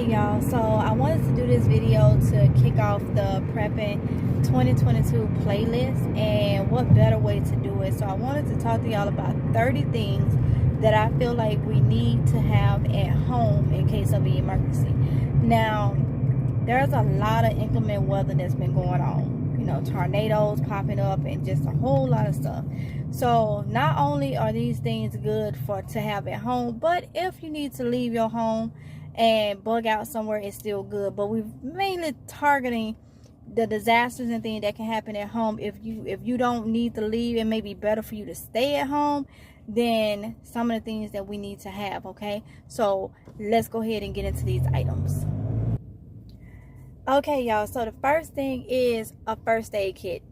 Okay, y'all, so I wanted to do this video to kick off the Prepping 2022 playlist, and what better way to do it. So I wanted to talk to y'all about 30 things that I feel like we need to have at home in case of an emergency. Now, there's a lot of inclement weather that's been going on, you know, tornadoes popping up and just a whole lot of stuff. So not only are these things good to have at home, but if you need to leave your home and bug out somewhere, it's still good. But we're mainly targeting the disasters and things that can happen at home. If you don't need to leave, it may be better for you to stay at home than some of the things that we need to have. Okay, so let's go ahead and get into these items. Okay, y'all, so the first thing is a first aid kit.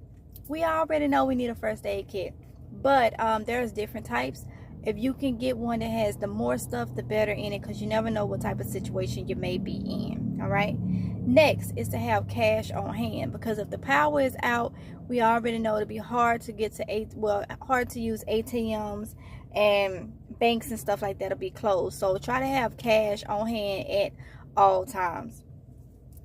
We already know we need a first aid kit, but there's different types. If you can get one that has the more stuff, the better in it, because you never know what type of situation you may be in. All right, next is to have cash on hand, because if the power is out, we already know it'll be hard to get to hard to use ATMs, and banks and stuff like that will be closed. So try to have cash on hand at all times.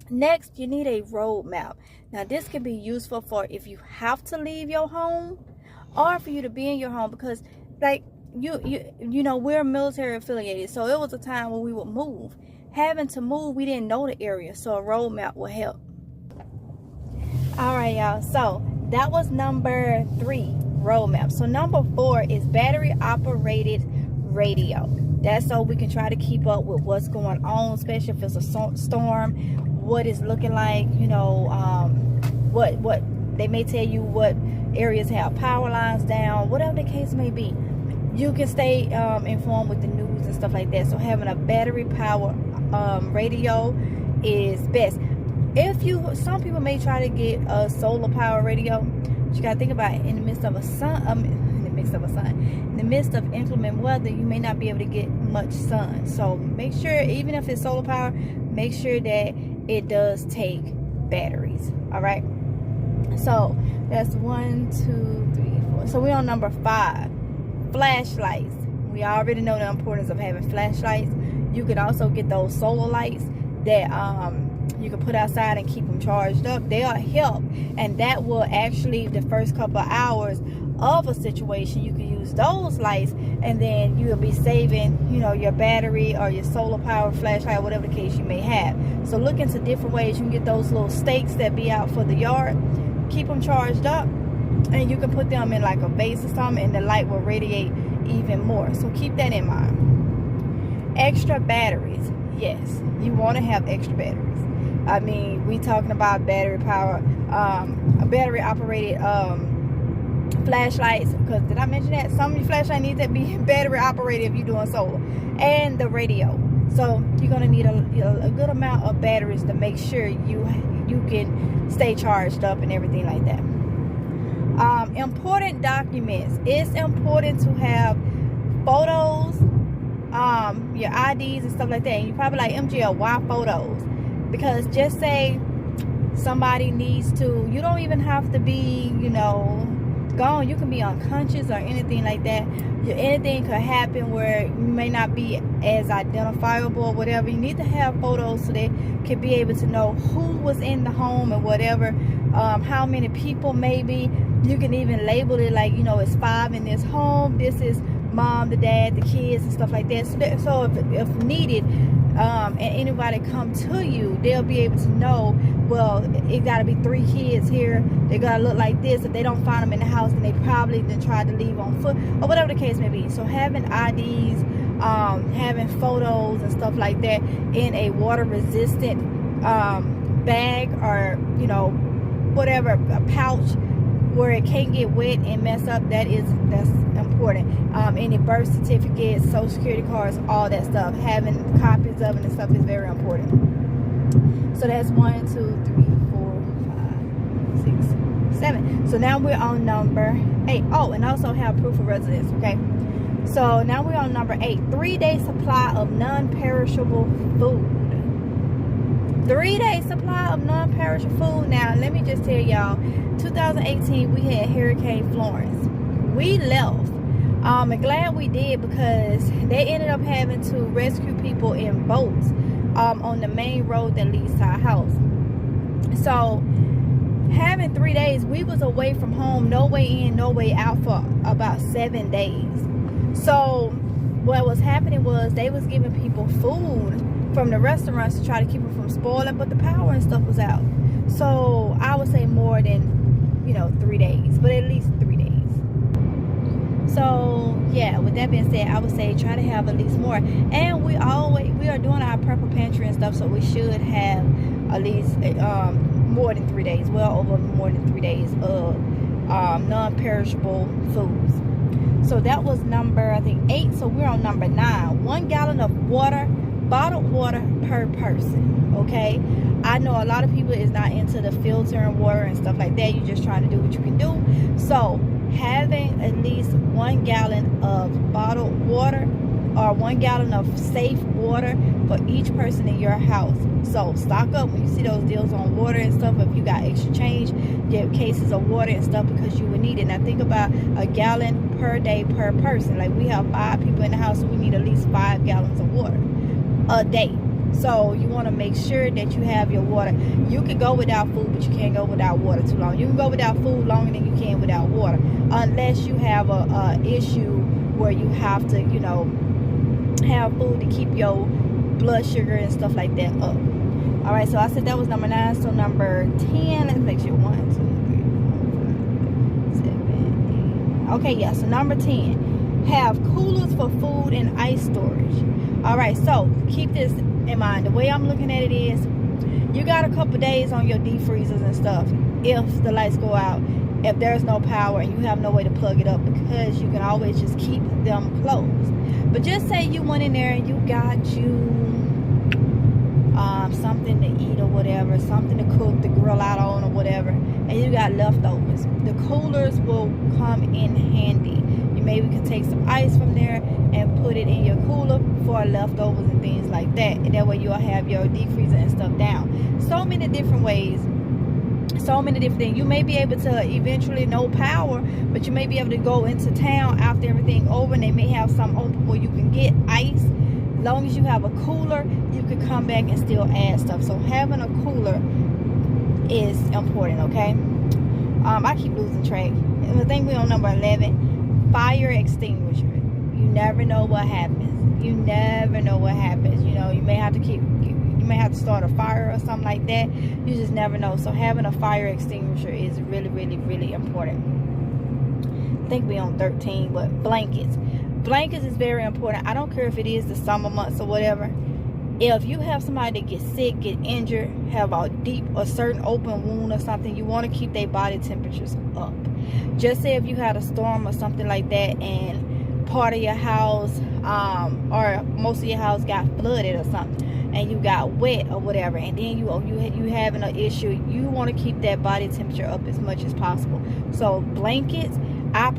Next, you need a road map. Now this can be useful for if you have to leave your home, or for you to be in your home, because like you know, we're military affiliated, so it was a time when we would move. Having to move, we didn't know the area, so a road map will help. All right, y'all, so that was number 3, road map. So number 4 is battery operated radio. That's so we can try to keep up with what's going on, especially if it's a storm, what it's looking like, you know, what they may tell you what areas have power lines down, whatever the case may be. You can stay informed with the news and stuff like that. So having a battery power radio is best. Some people may try to get a solar power radio, but you gotta think about it. In the midst of inclement weather, you may not be able to get much sun. So make sure, even if it's solar power, make sure that it does take batteries. All right, so that's 1, 2, 3, 4. So we're on number 5, flashlights. We already know the importance of having flashlights. You can also get those solar lights that you can put outside and keep them charged up. They'll help, and that will actually, the first couple of hours of a situation, you can use those lights, and then you'll be saving, you know, your battery or your solar power flashlight, whatever the case you may have. So look into different ways. You can get those little stakes that be out for the yard, keep them charged up, and you can put them in like a vase or something, and the light will radiate even more. So keep that in mind. Extra batteries. Yes, you want to have extra batteries. I mean, we talking about battery power, a battery operated flashlights, because did I mention that some of your flashlights need to be battery operated if you're doing solar, and the radio. So you're gonna need a good amount of batteries to make sure you can stay charged up and everything like that. Important documents. It's important to have photos, your IDs and stuff like that. And you're probably like, MGL, why photos? Because just say somebody needs to, you don't even have to be, you know, gone. You can be unconscious or anything like that. Anything could happen where you may not be as identifiable or whatever. You need to have photos so they can be able to know who was in the home and whatever, how many people maybe. You can even label it like, you know, it's 5 in this home. This is mom, the dad, the kids, and stuff like that. So if needed, and anybody come to you, they'll be able to know, well, it got to be 3 kids here. They got to look like this. If they don't find them in the house, then they probably then tried to leave on foot, or whatever the case may be. So having IDs, having photos and stuff like that in a water resistant bag, or, you know, whatever, a pouch where it can't get wet and mess up, that's important. Any birth certificates, social security cards, all that stuff, having copies of it and stuff is very important. So that's 1, 2, 3, 4, 5, 6, 7. So now we're on number 8. Oh, and also have proof of residence. Okay, so now we're on number 8, 3-day supply of non-perishable food. 3-day supply of non-perishable food. Now let me just tell y'all, 2018 we had Hurricane Florence. We left, and glad we did, because they ended up having to rescue people in boats on the main road that leads to our house. So having 3 days, we was away from home, no way in, no way out, for about 7 days. So what was happening was they was giving people food from the restaurants to try to keep them from spoiling, but the power and stuff was out. So I would say more than, you know, 3 days, but at least 3 days. So yeah, with that being said, I would say try to have at least more. And we are doing our prepper pantry and stuff, so we should have at least more than 3 days, well over more than 3 days of non-perishable foods. So that was number, I think, 8. So we're on number 9. 1 gallon of water, bottled water per person. Okay, I know a lot of people is not into the filtering water and stuff like that. You're just trying to do what you can do. So having at least 1 gallon of bottled water, or 1 gallon of safe water for each person in your house. So stock up when you see those deals on water and stuff. If you got extra change, get cases of water and stuff, because you will need it. Now think about a gallon per day per person. Like, we have 5 people in the house, so we need at least 5 gallons of water a day. So you want to make sure that you have your water. You can go without food, but you can't go without water too long. You can go without food longer than you can without water, unless you have a issue where you have to, you know, have food to keep your blood sugar and stuff like that up. All right, so I said that was number 9. So number 10, let's make sure 1, 2, 3, 4, 5, 6, 7, 8. Okay, yeah, so number 10, have coolers for food and ice storage. All right, so keep this in mind. The way I'm looking at it is, you got a couple days on your deep freezers and stuff if the lights go out, if there's no power and you have no way to plug it up, because you can always just keep them closed. But just say you went in there and you got you something to eat or whatever, something to cook, to grill out on or whatever, and you got leftovers. The coolers will come in handy. You maybe could take some ice from there and put it in your cooler for leftovers and things like that. And that way you'll have your deep freezer and stuff down. So many different ways. So many different things. You may be able to eventually no power, but you may be able to go into town after everything over, and they may have some open where you can get ice. As long as you have a cooler, you can come back and still add stuff. So having a cooler is important, okay? I keep losing track. I think we're on number 11. Fire extinguisher. You never know what happens. You never know what happens. You know, you may have to start a fire or something like that. You just never know. So having a fire extinguisher is really, really, really important. I think we're on 13, but blankets. Blankets is very important. I don't care if it is the summer months or whatever. If you have somebody that gets sick, get injured, have a certain open wound or something, you want to keep their body temperatures up. Just say if you had a storm or something like that, and part of your house or most of your house got flooded or something, and you got wet or whatever, and then you having an issue, you want to keep that body temperature up as much as possible. So blankets, I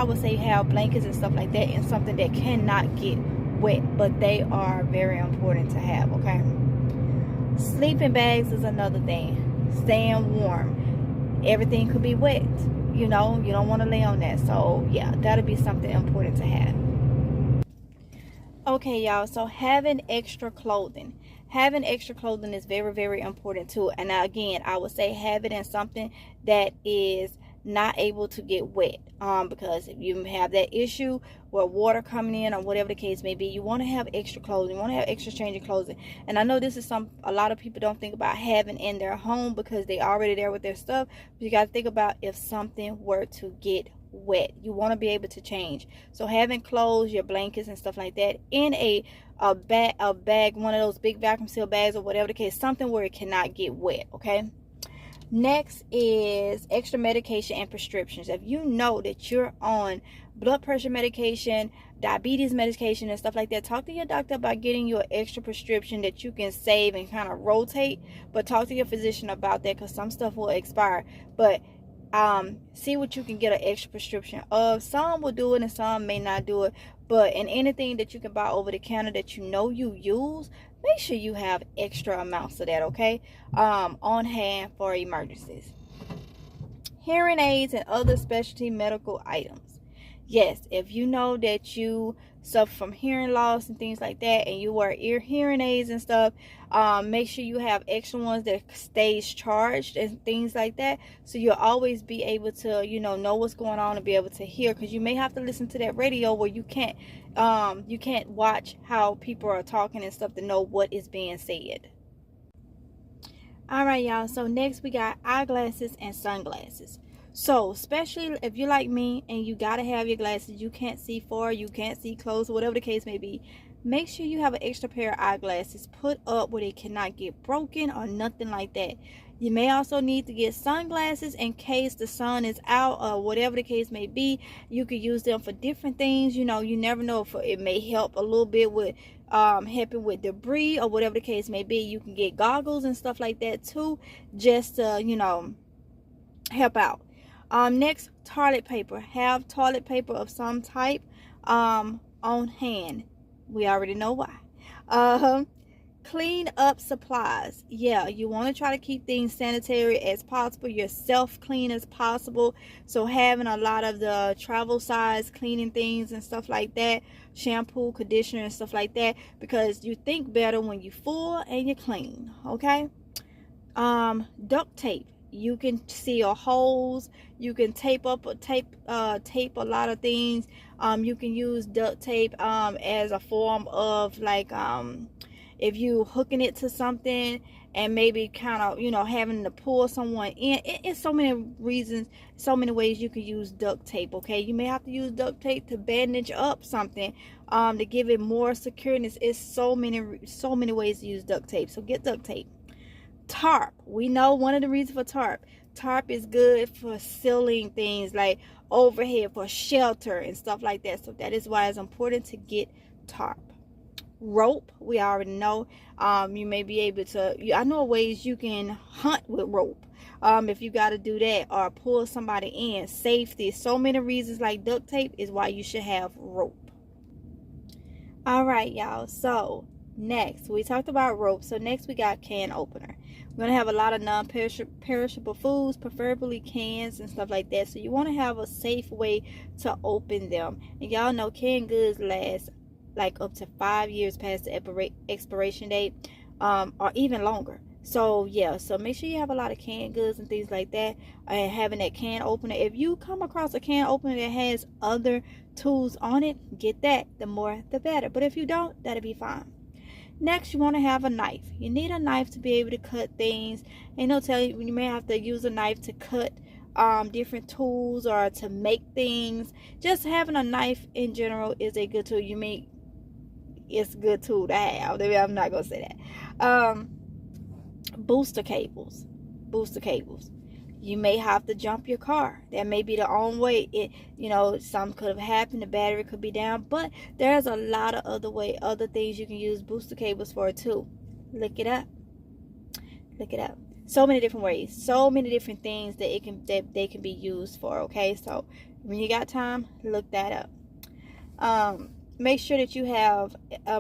would say have blankets and stuff like that, and something that cannot get wet, but they are very important to have, okay? Sleeping bags is another thing. Staying warm. Everything could be wet, you know, you don't want to lay on that. So yeah, that'll be something important to have. Okay, y'all, so having extra clothing is very, very important too. And now, again, I would say have it in something that is not able to get wet, because if you have that issue where water coming in or whatever the case may be, you want to have extra clothing. You want to have extra change of clothing. And I know this is a lot of people don't think about having in their home because they already there with their stuff, but you got to think about if something were to get wet, you want to be able to change. So having clothes, your blankets and stuff like that in a bag, one of those big vacuum seal bags or whatever the case, something where it cannot get wet, okay? Next is extra medication and prescriptions. If you know that you're on blood pressure medication, diabetes medication and stuff like that, talk to your doctor about getting you an extra prescription that you can save and kind of rotate. But talk to your physician about that, because some stuff will expire. But see what you can get an extra prescription of. Some will do it and some may not do it. But in anything that you can buy over the counter that you know you use, make sure you have extra amounts of that, okay? On hand for emergencies. Hearing aids and other specialty medical items. Yes, if you know that you suffer from hearing loss and things like that, and you wear ear hearing aids and stuff, make sure you have extra ones that stays charged and things like that, so you'll always be able to, you know what's going on and be able to hear, because you may have to listen to that radio where you can't watch how people are talking and stuff to know what is being said. Alright, y'all, so next we got eyeglasses and sunglasses. So especially if you're like me and you gotta have your glasses, you can't see far, you can't see close, whatever the case may be, make sure you have an extra pair of eyeglasses put up where they cannot get broken or nothing like that. You may also need to get sunglasses in case the sun is out or whatever the case may be. You could use them for different things. You never know if it may help a little bit with helping with debris or whatever the case may be. You can get goggles and stuff like that too, just to help out. Next, toilet paper. Have toilet paper of some type on hand. We already know why. Clean up supplies. Yeah, you want to try to keep things sanitary as possible, yourself clean as possible. So having a lot of the travel size cleaning things and stuff like that, shampoo, conditioner and stuff like that, because you think better when you're full and you're clean. Okay. Duct tape. You can seal holes. You can tape a lot of things. You can use duct tape as a form of like if you hooking it to something and maybe kind of having to pull someone in. It's so many reasons, so many ways you can use duct tape. Okay, you may have to use duct tape to bandage up something to give it more secureness. It's so many ways to use duct tape, so get duct tape. Tarp. We know one of the reasons for tarp is good for sealing things like overhead, for shelter and stuff like that. So that is why it's important to get tarp. Rope. We already know you may be able to, I know ways you can hunt with rope if you got to do that, or pull somebody in. Safety. So many reasons like duct tape is why you should have rope. All right, y'all, so next we talked about rope, so next we got can opener. We're going to have a lot of non-perishable foods, preferably cans and stuff like that, so you want to have a safe way to open them. And y'all know canned goods last like up to 5 years past the expiration date, or even longer. So yeah, so make sure you have a lot of canned goods and things like that, and having that can opener. If you come across a can opener that has other tools on it, get that. The more the better, but if you don't, that'll be fine. Next, you want to have a knife. You need a knife to be able to cut things. And they'll tell you may have to use a knife to cut different tools or to make things. Just having a knife in general is a good tool. It's a good tool to have. I'm not gonna say that. Booster cables. You may have to jump your car. That may be the only way. Something could have happened. The battery could be down. But there's a lot of other things you can use booster cables for too. Look it up. So many different ways. So many different things that they can be used for. Okay, so when you got time, look that up. Make sure that you have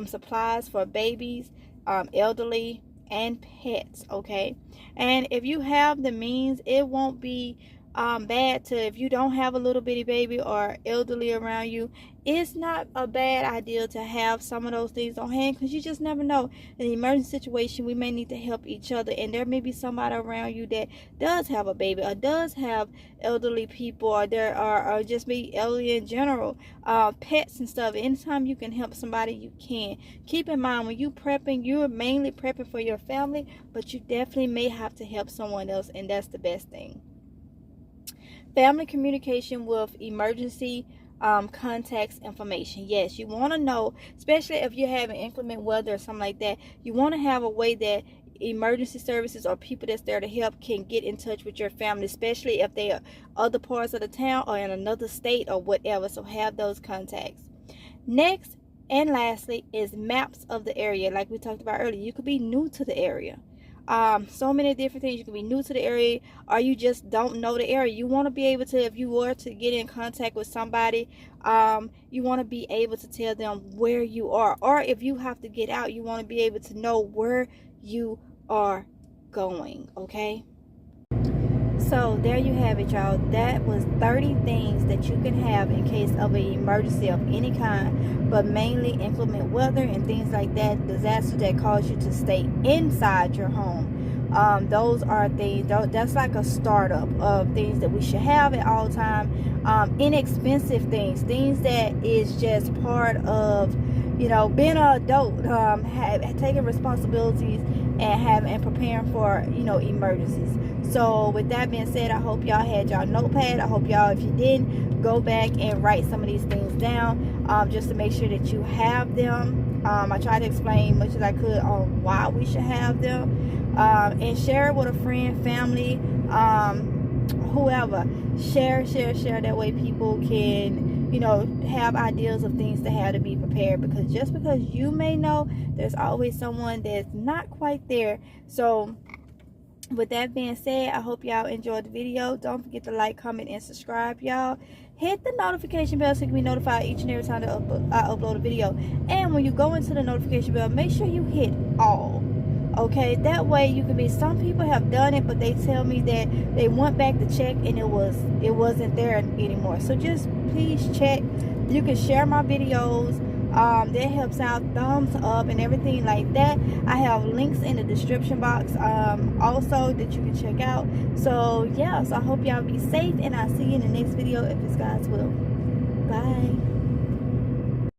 supplies for babies, elderly, and pets. Okay, and if you have the means, it won't be bad to, if you don't have a little bitty baby or elderly around you, it's not a bad idea to have some of those things on hand, because you just never know. In an emergency situation, we may need to help each other, and there may be somebody around you that does have a baby or does have elderly people, or there are just be elderly in general, pets and stuff. Anytime you can help somebody, you can. Keep in mind, when you prepping, you're mainly prepping for your family, but you definitely may have to help someone else, and that's the best thing. Family communication with emergency contacts information. Yes, you want to know, especially if you're having inclement weather or something like that, you want to have a way that emergency services or people that's there to help can get in touch with your family, especially if they are other parts of the town or in another state or whatever. So have those contacts. Next and lastly is maps of the area. Like we talked about earlier, you could be new to the area. So many different things. You can be new to the area, or you just don't know the area. You want to be able to, if you were to get in contact with somebody, you want to be able to tell them where you are, or if you have to get out, you want to be able to know where you are going. Okay. So there you have it, y'all. That was 30 things that you can have in case of an emergency of any kind, but mainly inclement weather and things like that, disasters that cause you to stay inside your home. Those are things, that's like a startup of things that we should have at all time. Inexpensive things that is just part of, you know, being an adult, taking responsibilities and preparing for, you know, emergencies. So with that being said, I hope y'all had y'all notepad. I hope y'all, if you didn't, go back and write some of these things down, just to make sure that you have them. I tried to explain much as I could on why we should have them, and share it with a friend, family, whoever. Share. That way people can, you know, have ideas of things to have to be prepared, because just because you may know, there's always someone that's not quite there. So with that being said, I hope y'all enjoyed the video. Don't forget to like, comment, and subscribe, y'all. Hit the notification bell so you can be notified each and every time that I upload a video. And when you go into the notification bell, make sure you hit all. Okay, that way you can be, some people have done it, but they tell me that they went back to check and it wasn't there anymore. So just please check. You can share my videos. That helps out, thumbs up and everything like that. I have links in the description box also that you can check out. So yeah, so I hope y'all be safe, and I'll see you in the next video if it's God's will. Bye.